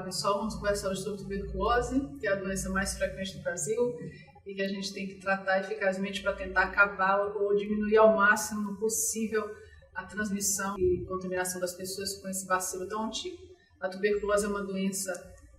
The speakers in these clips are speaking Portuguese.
pessoal, vamos conversar hoje sobre tuberculose, que é a doença mais frequente no Brasil e que a gente tem que tratar eficazmente para tentar acabar ou diminuir ao máximo possível a transmissão e contaminação das pessoas com esse bacilo tão antigo. A tuberculose é uma doença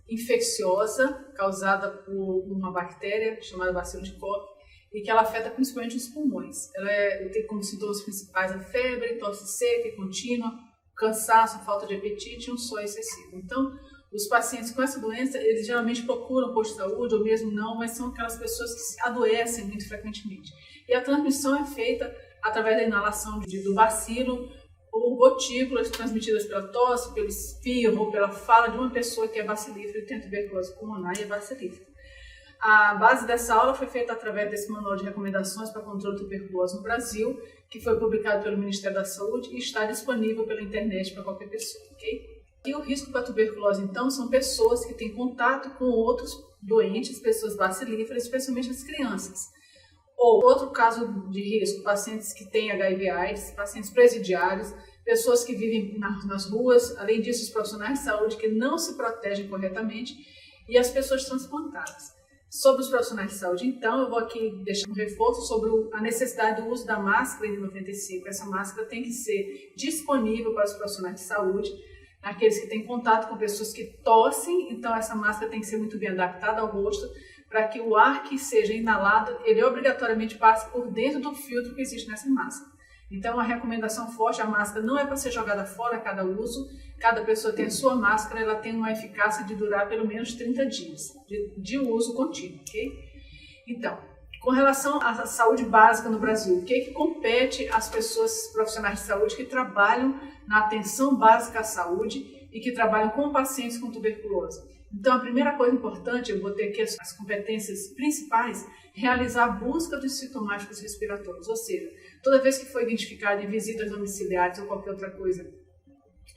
infecciosa causada por uma bactéria chamada bacilo de Koch e que ela afeta principalmente os pulmões. Ela tem como sintomas principais a febre, tosse seca e contínua, cansaço, falta de apetite e um suor excessivo. Então, os pacientes com essa doença, eles geralmente procuram posto de saúde ou mesmo não, mas são aquelas pessoas que se adoecem muito frequentemente. E a transmissão é feita através da inalação do bacilo ou gotículas transmitidas pela tosse, pelo espirro ou pela fala de uma pessoa que é bacilífera e tem tuberculose pulmonar e é bacilífera. A base dessa aula foi feita através desse manual de recomendações para controle de tuberculose no Brasil, que foi publicado pelo Ministério da Saúde e está disponível pela internet para qualquer pessoa, ok? E o risco para tuberculose, então, são pessoas que têm contato com outros doentes, pessoas bacilíferas, especialmente as crianças. Ou outro caso de risco, pacientes que têm HIV/AIDS, pacientes presidiários, pessoas que vivem nas ruas, além disso, os profissionais de saúde que não se protegem corretamente e as pessoas transplantadas. Sobre os profissionais de saúde, então, eu vou aqui deixar um reforço sobre a necessidade do uso da máscara N95. Essa máscara tem que ser disponível para os profissionais de saúde, aqueles que têm contato com pessoas que tossem, então essa máscara tem que ser muito bem adaptada ao rosto, para que o ar que seja inalado, ele obrigatoriamente passe por dentro do filtro que existe nessa máscara. Então, a recomendação forte, a máscara não é para ser jogada fora a cada uso, cada pessoa tem a sua máscara, ela tem uma eficácia de durar pelo menos 30 dias de uso contínuo, ok? Então, com relação à saúde básica no Brasil, o que compete às pessoas profissionais de saúde que trabalham na atenção básica à saúde e que trabalham com pacientes com tuberculose? Então, a primeira coisa importante, eu vou ter aqui as competências principais, realizar a busca dos sintomáticos respiratórios, ou seja, toda vez que for identificado em visitas domiciliares ou qualquer outra coisa,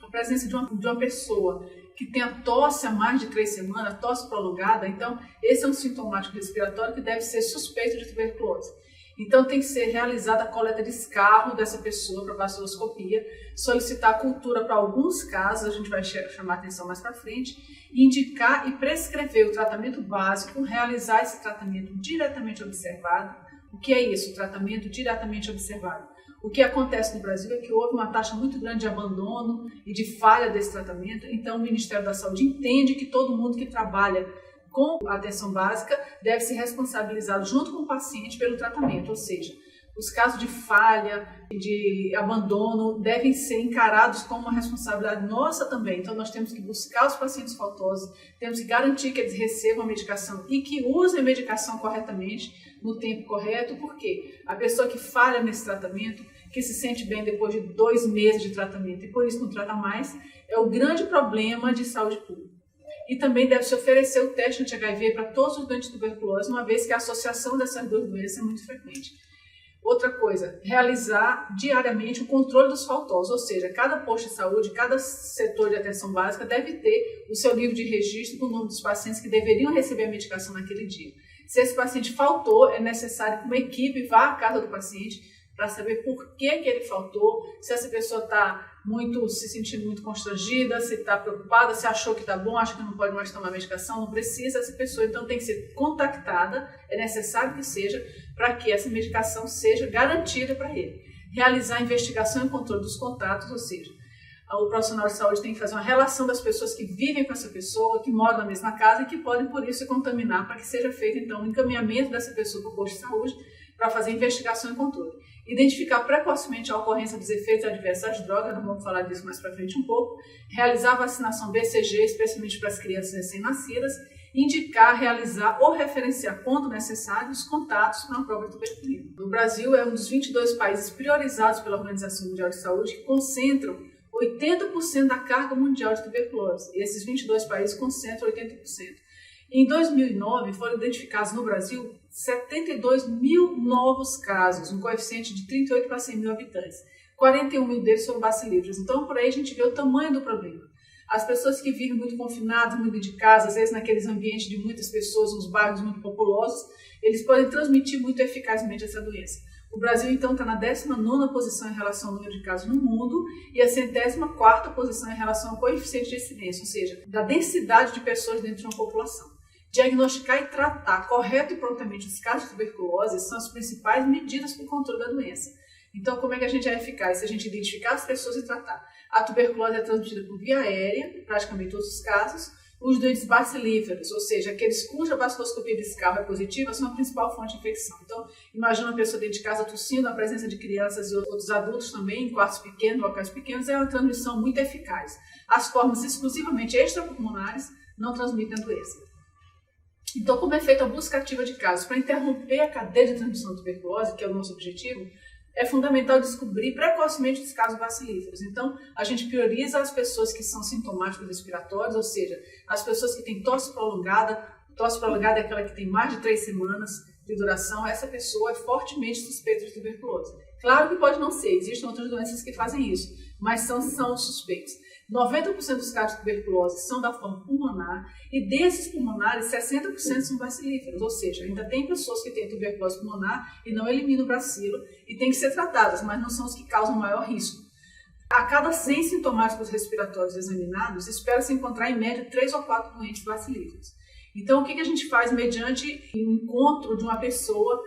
a presença de uma pessoa que tenha tosse há mais de 3 semanas, tosse prolongada, então esse é um sintomático respiratório que deve ser suspeito de tuberculose. Então tem que ser realizada a coleta de escarro dessa pessoa para baciloscopia, solicitar a cultura para alguns casos, a gente vai chamar atenção mais para frente, indicar e prescrever o tratamento básico, realizar esse tratamento diretamente observado. O que é isso? O tratamento diretamente observado. O que acontece no Brasil é que houve uma taxa muito grande de abandono e de falha desse tratamento, então o Ministério da Saúde entende que todo mundo que trabalha com a atenção básica deve ser responsabilizado junto com o paciente pelo tratamento, ou seja, os casos de falha e de abandono devem ser encarados como uma responsabilidade nossa também. Então nós temos que buscar os pacientes faltosos, temos que garantir que eles recebam a medicação e que usem a medicação corretamente, no tempo correto, porque a pessoa que falha nesse tratamento, que se sente bem depois de 2 meses de tratamento e por isso não trata mais, é o grande problema de saúde pública. E também deve se oferecer o teste anti-HIV para todos os doentes de tuberculose, uma vez que a associação dessas 2 doenças é muito frequente. Outra coisa, realizar diariamente o controle dos faltosos, ou seja, cada posto de saúde, cada setor de atenção básica deve ter o seu livro de registro com o nome dos pacientes que deveriam receber a medicação naquele dia. Se esse paciente faltou, é necessário que uma equipe vá à casa do paciente para saber por que ele faltou, se essa pessoa está se sentindo muito constrangida, se está preocupada, se achou que está bom, acha que não pode mais tomar medicação, não precisa, essa pessoa então tem que ser contactada, é necessário que seja, para que essa medicação seja garantida para ele. Realizar a investigação e controle dos contatos, ou seja, o profissional de saúde tem que fazer uma relação das pessoas que vivem com essa pessoa, que moram na mesma casa e que podem, por isso, se contaminar, para que seja feito, então, o encaminhamento dessa pessoa para o posto de saúde para fazer investigação e controle. Identificar precocemente a ocorrência dos efeitos adversos das drogas, nós vamos falar disso mais para frente um pouco, realizar a vacinação BCG, especialmente para as crianças recém-nascidas, indicar, realizar ou referenciar, quando necessário, os contatos para uma prova de tuberculose. O Brasil é um dos 22 países priorizados pela Organização Mundial de Saúde que concentram 80% da carga mundial de tuberculose. E esses 22 países concentram 80%. Em 2009, foram identificados no Brasil 72 mil novos casos, um coeficiente de 38 para 100 mil habitantes. 41 mil deles foram bacilíferos. Então, por aí a gente vê o tamanho do problema. As pessoas que vivem muito confinadas, muito de casa, às vezes naqueles ambientes de muitas pessoas, nos bairros muito populosos, eles podem transmitir muito eficazmente essa doença. O Brasil, então, está na 19ª posição em relação ao número de casos no mundo e a 104ª posição em relação ao coeficiente de incidência, ou seja, da densidade de pessoas dentro de uma população. Diagnosticar e tratar correto e prontamente os casos de tuberculose são as principais medidas para o controle da doença. Então, como é que a gente é eficaz? Se a gente identificar as pessoas e tratar. A tuberculose é transmitida por via aérea, praticamente todos os casos. Os doentes bacilíferos, ou seja, aqueles cuja baciloscopia discal é positiva, são a principal fonte de infecção. Então, imagina uma pessoa dentro de casa tossindo, a presença de crianças e outros adultos também, em quartos pequenos, locais pequenos, é uma transmissão muito eficaz. As formas exclusivamente extrapulmonares não transmitem a doença. Então, como é feita a busca ativa de casos? Para interromper a cadeia de transmissão da tuberculose, que é o nosso objetivo, é fundamental descobrir precocemente os casos bacilíferos. Então, a gente prioriza as pessoas que são sintomáticos respiratórios, ou seja, as pessoas que têm tosse prolongada é aquela que tem mais de 3 semanas de duração, essa pessoa é fortemente suspeita de tuberculose. Claro que pode não ser, existem outras doenças que fazem isso, mas são suspeitos. 90% dos casos de tuberculose são da forma pulmonar e desses pulmonares, 60% são bacilíferos, ou seja, ainda tem pessoas que têm tuberculose pulmonar e não eliminam o bacilo e têm que ser tratadas, mas não são os que causam maior risco. A cada 100 sintomáticos respiratórios examinados, espera-se encontrar em média 3 ou 4 doentes bacilíferos. Então, o que a gente faz mediante o encontro de uma pessoa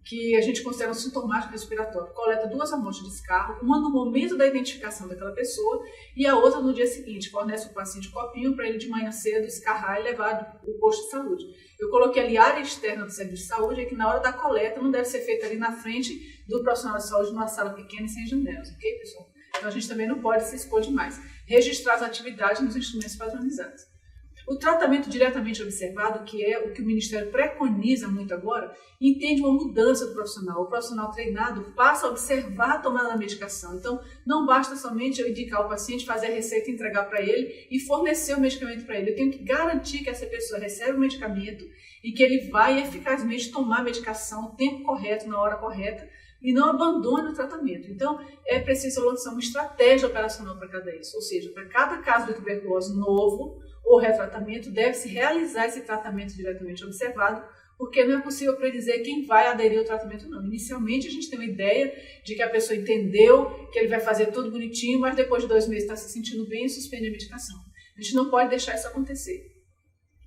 que a gente considera um sintomático respiratório? Coleta 2 amostras de escarro, uma no momento da identificação daquela pessoa e a outra no dia seguinte. Fornece o paciente um copinho para ele de manhã cedo escarrar e levar para o posto de saúde. Eu coloquei ali a área externa do serviço de saúde, é que na hora da coleta não deve ser feita ali na frente do profissional de saúde, numa sala pequena e sem janelas, ok, pessoal? Então a gente também não pode se expor demais. Registrar as atividades nos instrumentos padronizados. O tratamento diretamente observado, que é o que o Ministério preconiza muito agora, entende uma mudança do profissional. O profissional treinado passa a observar a tomada da medicação. Então, não basta somente eu indicar o paciente, fazer a receita, entregar para ele e fornecer o medicamento para ele. Eu tenho que garantir que essa pessoa recebe o medicamento e que ele vai eficazmente tomar a medicação no tempo correto, na hora correta, e não abandone o tratamento. Então, é preciso lançar uma estratégia operacional para cada isso. Ou seja, para cada caso de tuberculose novo ou retratamento, deve-se realizar esse tratamento diretamente observado, porque não é possível predizer quem vai aderir ao tratamento não. Inicialmente, a gente tem uma ideia de que a pessoa entendeu que ele vai fazer tudo bonitinho, mas depois de 2 meses está se sentindo bem e suspende a medicação. A gente não pode deixar isso acontecer.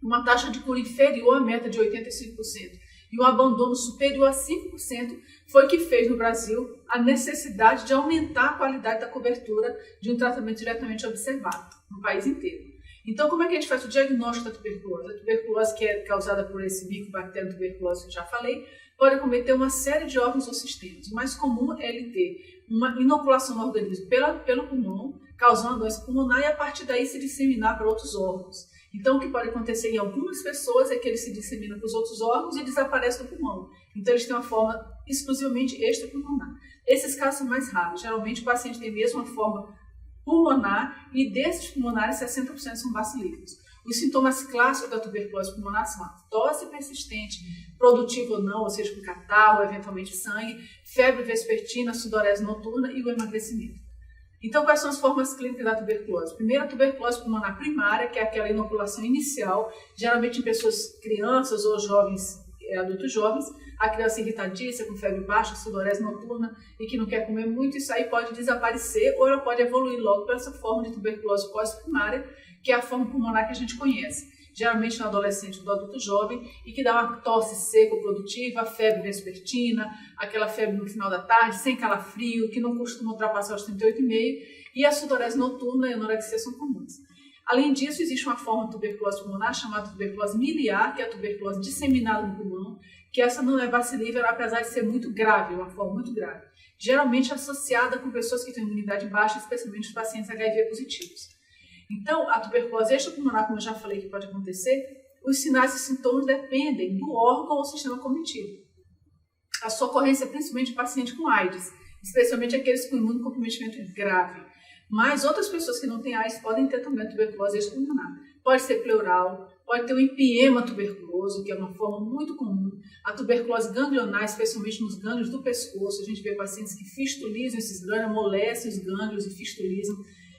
Uma taxa de cura inferior à meta de 85% e um abandono superior a 5% foi que fez no Brasil a necessidade de aumentar a qualidade da cobertura de um tratamento diretamente observado no país inteiro. Então, como é que a gente faz o diagnóstico da tuberculose? A tuberculose, que é causada por esse micobactéria tuberculose que eu já falei, pode acometer uma série de órgãos ou sistemas. O mais comum é ele ter uma inoculação no organismo pelo pulmão, causando a doença pulmonar e a partir daí se disseminar para outros órgãos. Então, o que pode acontecer em algumas pessoas é que ele se dissemina para os outros órgãos e desaparece do pulmão. Então, eles têm uma forma exclusivamente extrapulmonar. Esses casos são mais raros. Geralmente, o paciente tem mesmo uma forma pulmonar e desses pulmonares, 60% são bacilíferos. Os sintomas clássicos da tuberculose pulmonar são a tosse persistente, produtiva ou não, ou seja, com catarro, eventualmente sangue, febre vespertina, sudorese noturna e o emagrecimento. Então, quais são as formas clínicas da tuberculose? Primeiro, a tuberculose pulmonar primária, que é aquela inoculação inicial, geralmente em pessoas, crianças ou jovens, adultos jovens, a criança irritadiça, com febre baixa, sudorese noturna e que não quer comer muito, isso aí pode desaparecer ou ela pode evoluir logo para essa forma de tuberculose pós-primária, que é a forma pulmonar que a gente conhece, geralmente no adolescente ou no adulto jovem, e que dá uma tosse seca produtiva, febre vespertina, aquela febre no final da tarde, sem calafrio, que não costuma ultrapassar os 38,5, e a sudorese noturna e a anorexia são comuns. Além disso, existe uma forma de tuberculose pulmonar chamada tuberculose miliar, que é a tuberculose disseminada no pulmão, que essa não é bacilífera, apesar de ser muito grave, uma forma muito grave. Geralmente associada com pessoas que têm imunidade baixa, especialmente os pacientes HIV positivos. Então, a tuberculose extrapulmonar, como eu já falei que pode acontecer, os sinais e sintomas dependem do órgão ou sistema cometido. A sua ocorrência é principalmente em paciente com AIDS, especialmente aqueles com imunocomprometimento grave. Mas outras pessoas que não têm AIDS podem ter também tuberculose extrapulmonar. Pode ser pleural, pode ter o empiema tuberculoso, que é uma forma muito comum. A tuberculose ganglionar, especialmente nos gânglios do pescoço. A gente vê pacientes que fistulizam esses gânglios, amolecem os gânglios e fistulizam.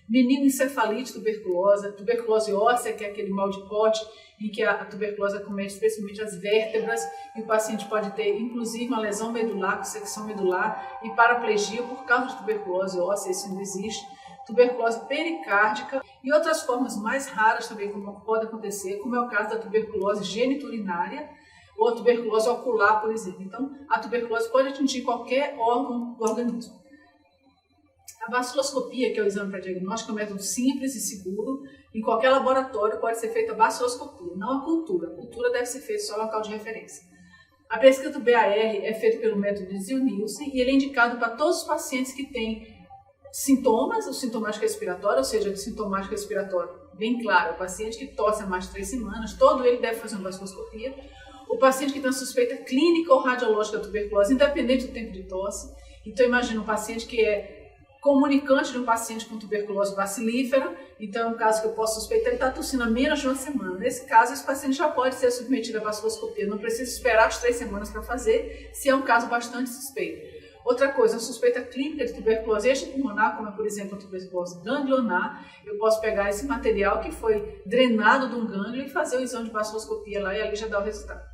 meningoencefalite tuberculosa, tuberculose óssea, que é aquele mal de Pote, em que a tuberculose acomete especialmente as vértebras, e o paciente pode ter, inclusive, uma lesão medular, com secção medular, e paraplegia por causa de tuberculose óssea, isso ainda existe. Tuberculose pericárdica e outras formas mais raras também como pode acontecer, como é o caso da tuberculose geniturinária ou a tuberculose ocular, por exemplo. Então, a tuberculose pode atingir qualquer órgão do organismo. A baciloscopia, que é o exame para diagnóstico, é um método simples e seguro. Em qualquer laboratório pode ser feita a baciloscopia, não a cultura. A cultura deve ser feita só no local de referência. A pesquisa do BAR é feita pelo método de Zil-Nielsen e ele é indicado para todos os pacientes que têm sintomas, o sintomático respiratório, ou seja, o sintomático respiratório bem claro, o paciente que tosse há mais de 3 semanas, todo ele deve fazer uma baciloscopia. O paciente que tem suspeita clínica ou radiológica da tuberculose, independente do tempo de tosse. Então, imagina um paciente que é comunicante de um paciente com tuberculose bacilífera, então é um caso que eu posso suspeitar, ele está tossindo há menos de 1 semana. Nesse caso, esse paciente já pode ser submetido à baciloscopia, não precisa esperar as 3 semanas para fazer, se é um caso bastante suspeito. Outra coisa, a suspeita clínica de tuberculose extrapulmonar, como é, por exemplo, a tuberculose ganglionar, eu posso pegar esse material que foi drenado de um gânglio e fazer o exame de baciloscopia lá e ali já dá o resultado.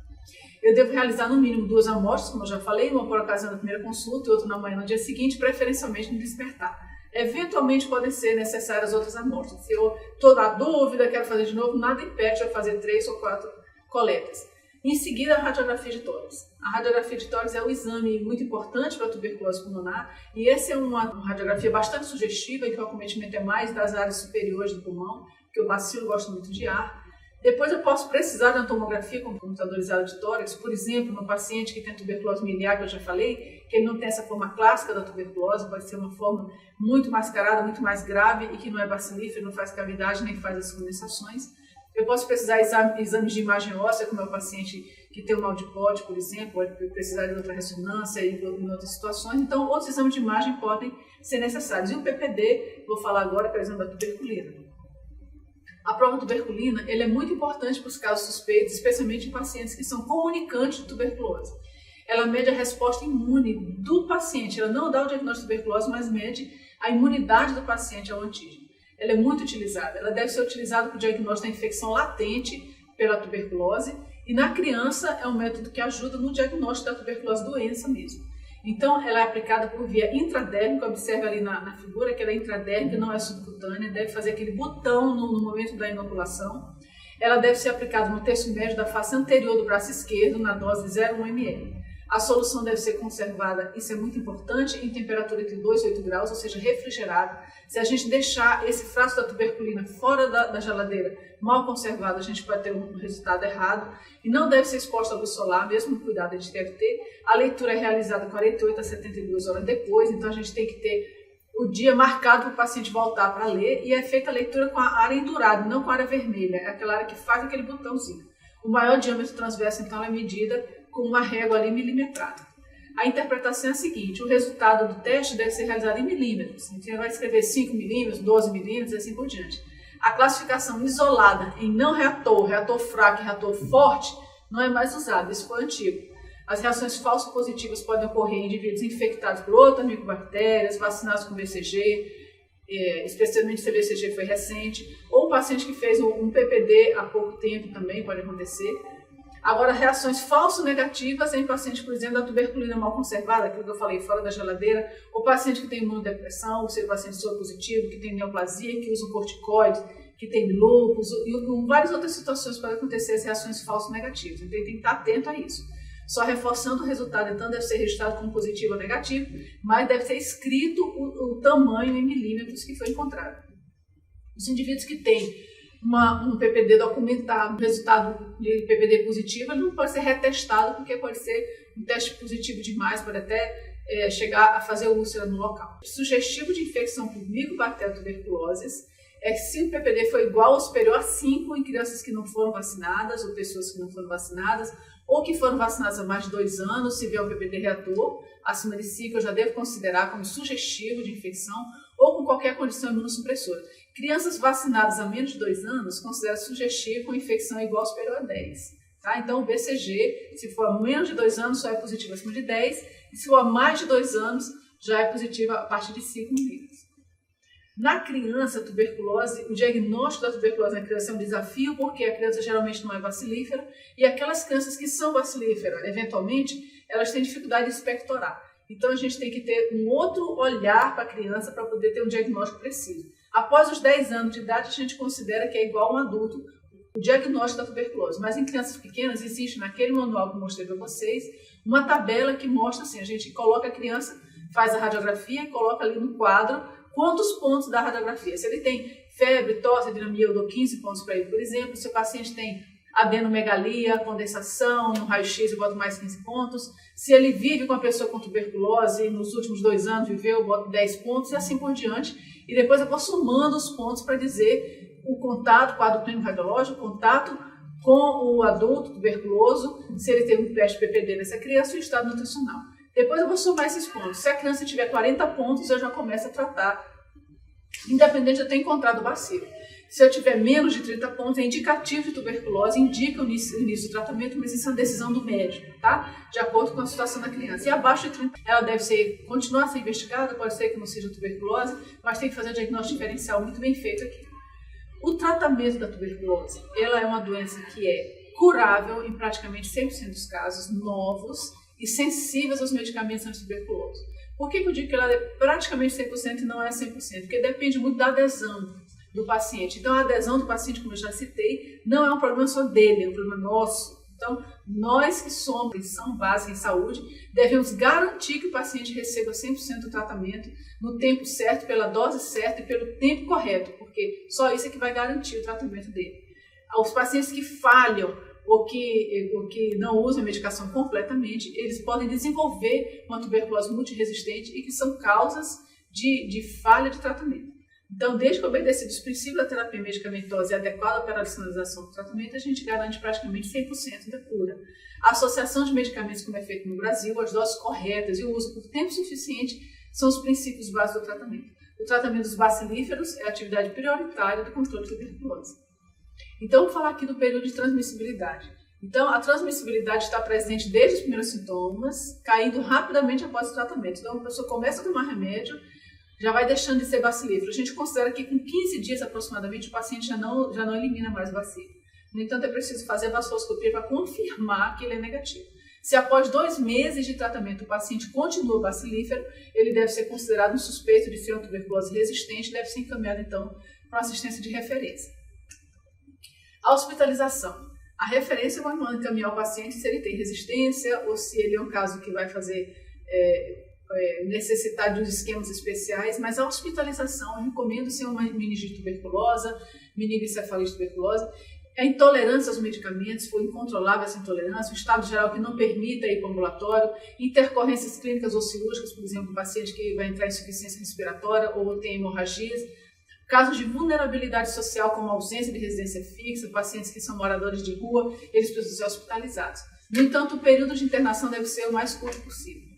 Eu devo realizar no mínimo 2 amostras, como eu já falei, uma por ocasião da primeira consulta e outra na manhã no dia seguinte, preferencialmente no despertar. Eventualmente podem ser necessárias outras amostras. Se eu estou na dúvida, quero fazer de novo, nada impede de eu fazer 3 ou 4 coletas. Em seguida, a radiografia de tórax. A radiografia de tórax é um exame muito importante para a tuberculose pulmonar e essa é uma radiografia bastante sugestiva, em que o acometimento é mais das áreas superiores do pulmão, porque o bacilo gosta muito de ar. Depois eu posso precisar de uma tomografia computadorizada de tórax, por exemplo, no paciente que tem tuberculose miliar, que eu já falei, que ele não tem essa forma clássica da tuberculose, pode ser uma forma muito mascarada, muito mais grave e que não é bacilífera, não faz cavidade nem faz as condensações. Eu posso precisar de exames de imagem óssea, como é o paciente que tem um mal de Pote, por exemplo, pode precisar de outra ressonância e em outras situações. Então, outros exames de imagem podem ser necessários. E o PPD, vou falar agora, por exemplo, da tuberculina. A prova tuberculina ele é muito importante para os casos suspeitos, especialmente em pacientes que são comunicantes de tuberculose. Ela mede a resposta imune do paciente, ela não dá o diagnóstico de tuberculose, mas mede a imunidade do paciente ao antígeno. Ela é muito utilizada, ela deve ser utilizada para o diagnóstico da infecção latente pela tuberculose e na criança é um método que ajuda no diagnóstico da tuberculose doença mesmo. Então ela é aplicada por via intradérmica, observe ali na figura que ela é intradérmica, não é subcutânea, deve fazer aquele botão no momento da inoculação. Ela deve ser aplicada no terço médio da face anterior do braço esquerdo na dose de 0,1 ml. A solução deve ser conservada, isso é muito importante, em temperatura entre 2 e 8 graus, ou seja, refrigerada. Se a gente deixar esse frasco da tuberculina fora da geladeira, mal conservado, a gente pode ter um resultado errado. E não deve ser exposta à luz solar, mesmo cuidado a gente deve ter. A leitura é realizada 48 a 72 horas depois, então a gente tem que ter o dia marcado para o paciente voltar para ler. E é feita a leitura com a área endurada, não com a área vermelha, é aquela área que faz aquele botãozinho. O maior diâmetro transverso, então, é medida com uma régua ali milimetrada. A interpretação é a seguinte, o resultado do teste deve ser realizado em milímetros. Então, você vai escrever 5 milímetros, 12 milímetros e assim por diante. A classificação isolada em não reator, reator fraco e reator forte não é mais usada, isso foi antigo. As reações falso-positivas podem ocorrer em indivíduos infectados por outras micobactérias, vacinados com BCG, especialmente se a BCG foi recente, ou um paciente que fez um PPD há pouco tempo também pode acontecer. Agora, reações falso-negativas em paciente, por exemplo, da tuberculina mal conservada, aquilo que eu falei, fora da geladeira, ou paciente que tem imunodepressão, ou seja, paciente soropositivo, que tem neoplasia, que usa um corticoide, que tem lúpus, e várias outras situações podem acontecer as reações falso-negativas. Então, tem que estar atento a isso. Só reforçando o resultado, então, deve ser registrado como positivo ou negativo, mas deve ser escrito o tamanho em milímetros que foi encontrado. Os indivíduos que têm um PPD documentado, um resultado de PPD positivo, ele não pode ser retestado, porque pode ser um teste positivo demais, pode até chegar a fazer úlcera no local. O sugestivo de infecção por Mycobacterium tuberculosis é que se o PPD for igual ou superior a 5 em crianças que não foram vacinadas, ou pessoas que não foram vacinadas, ou que foram vacinadas há mais de 2 anos, se vier um PPD reator, acima de 5 eu já devo considerar como sugestivo de infecção, ou com qualquer condição imunossupressora. Crianças vacinadas há menos de 2 anos, considera sugestivo com infecção igual ou superior a 10. Tá? Então, o BCG, se for a menos de 2 anos, só é positivo acima de 10, e se for a mais de 2 anos, já é positivo a partir de 5 milímetros. Na criança, a tuberculose, o diagnóstico da tuberculose na criança é um desafio, porque a criança geralmente não é bacilífera, e aquelas crianças que são bacilíferas, eventualmente, elas têm dificuldade de expectorar. Então, a gente tem que ter um outro olhar para a criança para poder ter um diagnóstico preciso. Após os 10 anos de idade, a gente considera que é igual a um adulto o diagnóstico da tuberculose. Mas em crianças pequenas, existe naquele manual que eu mostrei para vocês, uma tabela que mostra assim, a gente coloca a criança, faz a radiografia, coloca ali no quadro quantos pontos da radiografia. Se ele tem febre, tosse, dinamia, eu dou 15 pontos para ele, por exemplo. Se o paciente tem adenomegalia, condensação, no raio-x eu boto mais 15 pontos. Se ele vive com a pessoa com tuberculose, nos últimos 2 anos viveu, eu boto 10 pontos e assim por diante. E depois eu vou somando os pontos para dizer o contato, quadro clínico radiológico, o contato com o adulto tuberculoso, se ele tem um teste PPD nessa criança e o estado nutricional. Depois eu vou somar esses pontos. Se a criança tiver 40 pontos, eu já começo a tratar, independente de eu ter encontrado o bacilo. Se eu tiver menos de 30 pontos, é indicativo de tuberculose, indica o início do tratamento, mas isso é uma decisão do médico, tá? De acordo com a situação da criança. E abaixo de 30, ela deve continuar a ser investigada, pode ser que não seja tuberculose, mas tem que fazer um diagnóstico diferencial muito bem feito aqui. O tratamento da tuberculose, ela é uma doença que é curável em praticamente 100% dos casos, novos e sensíveis aos medicamentos antituberculosos. Por que eu digo que ela é praticamente 100% e não é 100%? Porque depende muito da adesão do paciente. Então, a adesão do paciente, como eu já citei, não é um problema só dele, é um problema nosso. Então, nós que somos atenção básica em saúde, devemos garantir que o paciente receba 100% do tratamento no tempo certo, pela dose certa e pelo tempo correto, porque só isso é que vai garantir o tratamento dele. Os pacientes que falham ou que não usam a medicação completamente, eles podem desenvolver uma tuberculose multiresistente e que são causas de falha de tratamento. Então, desde que obedecido os princípios da terapia medicamentosa e adequada operacionalização do tratamento, a gente garante praticamente 100% da cura. A associação de medicamentos, como é feito no Brasil, as doses corretas e o uso por tempo suficiente são os princípios básicos do tratamento. O tratamento dos bacilíferos é a atividade prioritária do controle de tuberculose. Então, vamos falar aqui do período de transmissibilidade. Então, a transmissibilidade está presente desde os primeiros sintomas, caindo rapidamente após o tratamento. Então, a pessoa começa a tomar remédio, já vai deixando de ser bacilífero. A gente considera que com 15 dias aproximadamente o paciente já não elimina mais o bacilo. No entanto, é preciso fazer a baciloscopia para confirmar que ele é negativo. Se após 2 meses de tratamento o paciente continua bacilífero, ele deve ser considerado um suspeito de ser uma tuberculose resistente e deve ser encaminhado então para uma assistência de referência. A hospitalização. A referência vai encaminhar o paciente se ele tem resistência ou se ele é um caso que vai fazer necessitar de uns esquemas especiais, mas a hospitalização eu recomendo ser uma meningite tuberculosa, meningoencefalite tuberculosa. A intolerância aos medicamentos, foi incontrolável essa intolerância, o estado geral que não permita ir para o ambulatório, intercorrências clínicas ou cirúrgicas, por exemplo, paciente que vai entrar em insuficiência respiratória ou tem hemorragias, casos de vulnerabilidade social como ausência de residência fixa, pacientes que são moradores de rua, eles precisam ser hospitalizados. No entanto, o período de internação deve ser o mais curto possível.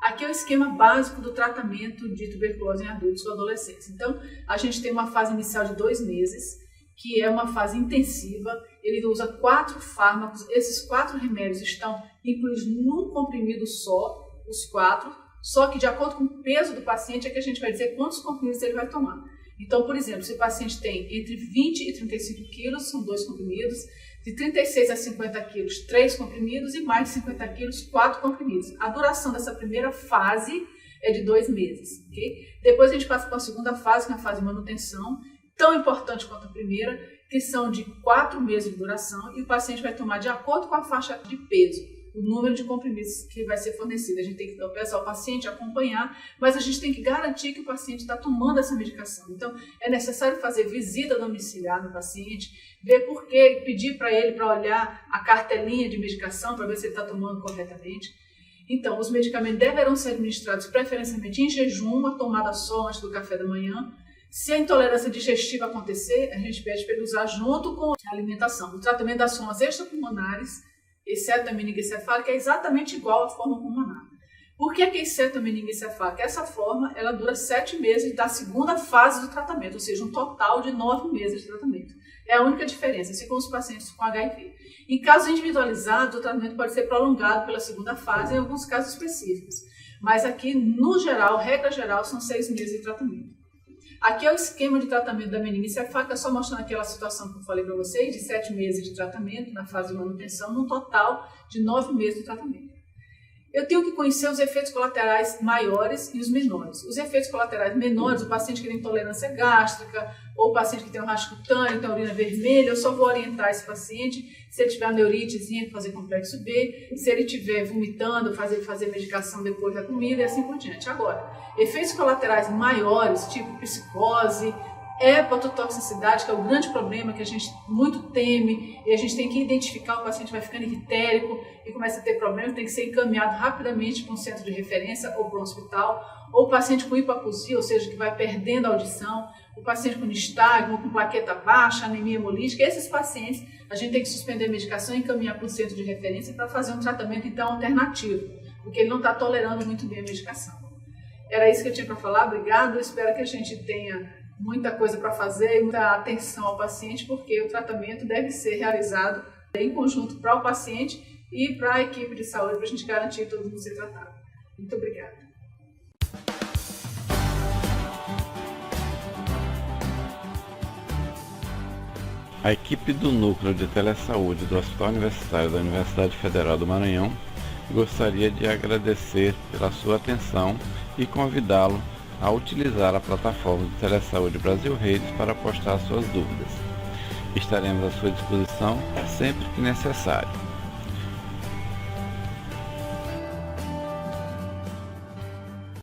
Aqui é o esquema básico do tratamento de tuberculose em adultos ou adolescentes. Então, a gente tem uma fase inicial de 2 meses, que é uma fase intensiva. Ele usa 4 fármacos. Esses 4 remédios estão incluídos num comprimido só, os 4, só que de acordo com o peso do paciente é que a gente vai dizer quantos comprimidos ele vai tomar. Então, por exemplo, se o paciente tem entre 20 e 35 quilos, são 2 comprimidos, de 36 a 50 quilos, 3 comprimidos e mais de 50 quilos, 4 comprimidos. A duração dessa primeira fase é de 2 meses, ok? Depois a gente passa para a segunda fase, que é a fase de manutenção, tão importante quanto a primeira, que são de 4 meses de duração e o paciente vai tomar de acordo com a faixa de peso, o número de comprimidos que vai ser fornecido. A gente tem que peçar ao paciente acompanhar, mas a gente tem que garantir que o paciente está tomando essa medicação. Então, é necessário fazer visita domiciliar no paciente, ver por quê, pedir para ele para olhar a cartelinha de medicação para ver se ele está tomando corretamente. Então, os medicamentos deverão ser administrados preferencialmente em jejum, uma tomada só antes do café da manhã. Se a intolerância digestiva acontecer, a gente pede para ele usar junto com a alimentação. O tratamento das formas extrapulmonares, exceto a meningoencefálica, é exatamente igual à forma pulmonar. Por que é exceto a meningoencefálica? Essa forma ela dura 7 meses da segunda fase do tratamento, ou seja, um total de 9 meses de tratamento. É a única diferença, assim como os pacientes com HIV. Em casos individualizados, o tratamento pode ser prolongado pela segunda fase, em alguns casos específicos. Mas aqui, no geral, regra geral, são 6 meses de tratamento. Aqui é o esquema de tratamento da meningite cefálica, só mostrando aquela situação que eu falei para vocês, de 7 meses de tratamento na fase de manutenção, num total de 9 meses de tratamento. Eu tenho que conhecer os efeitos colaterais maiores e os menores. Os efeitos colaterais menores, o paciente que tem intolerância gástrica, ou o paciente que tem um rastro cutâneo, tem urina vermelha, eu só vou orientar esse paciente se ele tiver neuritezinha, fazer complexo B, se ele estiver vomitando, fazer medicação depois da comida e assim por diante. Agora, efeitos colaterais maiores, tipo psicose, hepatotoxicidade, que é o grande problema que a gente muito teme, e a gente tem que identificar, o paciente vai ficando irritérico e começa a ter problema, tem que ser encaminhado rapidamente para um centro de referência ou para um hospital, ou o paciente com hipoacusia, ou seja, que vai perdendo a audição, o paciente com nistagmo, com plaqueta baixa, anemia hemolítica, esses pacientes a gente tem que suspender a medicação e encaminhar para um centro de referência para fazer um tratamento então alternativo, porque ele não está tolerando muito bem a medicação. Era isso que eu tinha para falar, obrigado, eu espero que a gente tenha muita coisa para fazer e muita atenção ao paciente, porque o tratamento deve ser realizado em conjunto para o paciente e para a equipe de saúde, para a gente garantir que todo mundo se tratado. Muito obrigada. A equipe do Núcleo de Telesaúde do Hospital Universitário da Universidade Federal do Maranhão gostaria de agradecer pela sua atenção e convidá-lo a utilizar a plataforma de Telesaúde Brasil Redes para postar suas dúvidas. Estaremos à sua disposição sempre que necessário.